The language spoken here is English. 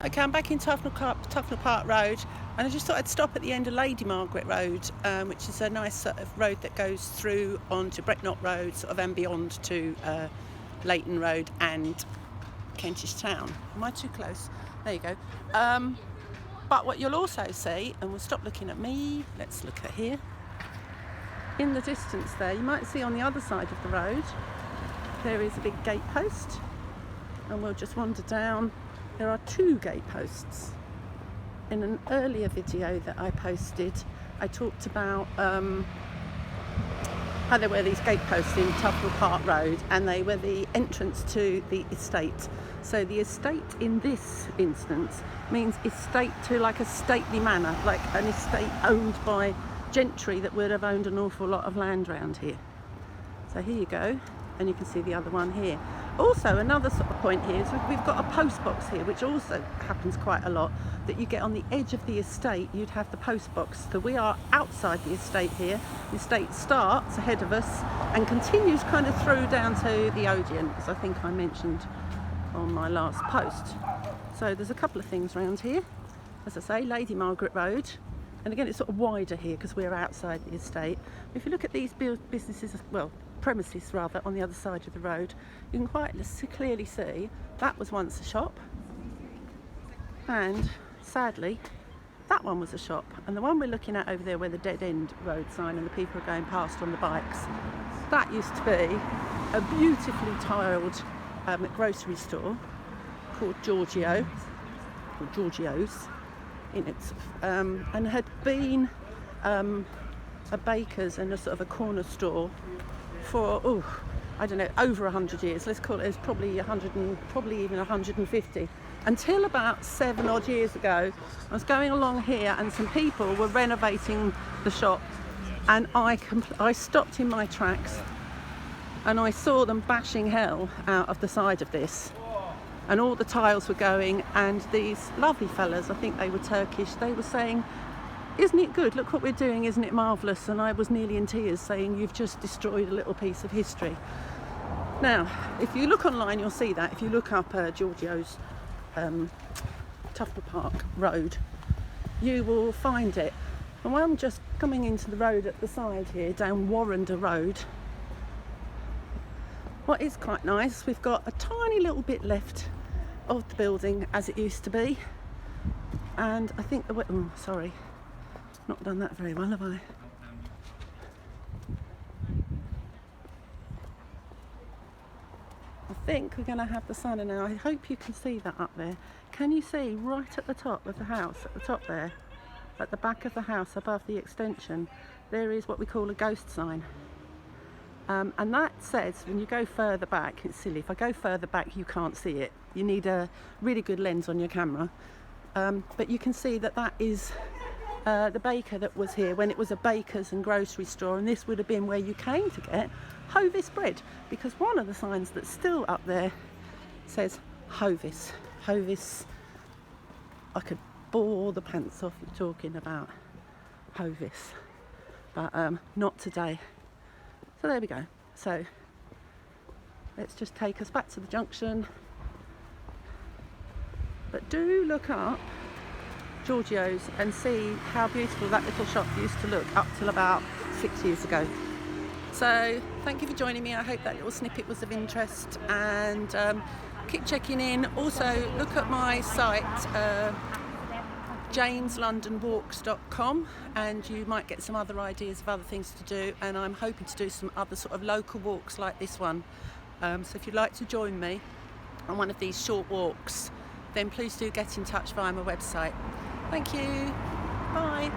Okay, I'm back in Tufnell Park Road, and I just thought I'd stop at the end of Lady Margaret Road, which is a nice sort of road that goes through onto Brecknock Road, sort of and beyond to Leighton Road and Kentish Town. Am I too close? There you go. But what you'll also see, and we'll stop looking at me, let's look at here. In the distance there, you might see on the other side of the road, there is a big gate post, and we'll just wander down. There are two gate posts. In an earlier video that I posted, I talked about how there were these gate posts in Tufnell Park Road, and they were the entrance to the estate. So the estate in this instance means estate to like a stately manor, like an estate owned by gentry that would have owned an awful lot of land around here. So here you go, and you can see the other one here. Also, another sort of point here is we've got a post box here, which also happens quite a lot, that you get on the edge of the estate. You'd have the post box. So we are outside the estate here. The estate starts ahead of us and continues kind of through down to the Odeon, as I think I mentioned on my last post. So there's a couple of things around here. As I say, Lady Margaret Road. And again, it's sort of wider here because we're outside the estate. If you look at these businesses, well, premises rather, on the other side of the road, you can quite clearly see that was once a shop, and sadly that one was a shop, and the one we're looking at over there where the dead end road sign and the people are going past on the bikes, that used to be a beautifully tiled grocery store called Giorgio, or Giorgio's in it, and had been a baker's and a sort of a corner store for, I don't know, over 100 years. Let's call it probably 100 and probably even 150. Until about 7 odd years ago, I was going along here and some people were renovating the shop, and I stopped in my tracks and I saw them bashing hell out of the side of this, and all the tiles were going, and these lovely fellas, I think they were Turkish, they were saying, "Isn't it good? Look what we're doing, isn't it marvellous?" And I was nearly in tears, saying, "You've just destroyed a little piece of history." Now, if you look online, you'll see that. If you look up Giorgio's Tufnell Park Road, you will find it. And I'm just coming into the road at the side here, down Warrender Road. What is quite nice, we've got a tiny little bit left of the building as it used to be. And I think sorry. Not done that very well, have I? I think we're going to have the sun in now. I hope you can see that up there. Can you see right at the top of the house, at the top there, at the back of the house above the extension, there is what we call a ghost sign. And that says, when you go further back, it's silly, if I go further back you can't see it. You need a really good lens on your camera. But you can see that that is the baker that was here when it was a baker's and grocery store, and this would have been where you came to get Hovis bread, because one of the signs that's still up there says Hovis. Hovis, I could bore the pants off you talking about Hovis, but not today. So there we go. So let's just take us back to the junction, but do look up Giorgio's and see how beautiful that little shop used to look up till about 6 years ago. So thank you for joining me. I hope that little snippet was of interest, and keep checking in. Also look at my site janeslondonwalks.com, and you might get some other ideas of other things to do, and I'm hoping to do some other sort of local walks like this one. So if you'd like to join me on one of these short walks, then please do get in touch via my website. Thank you. Bye.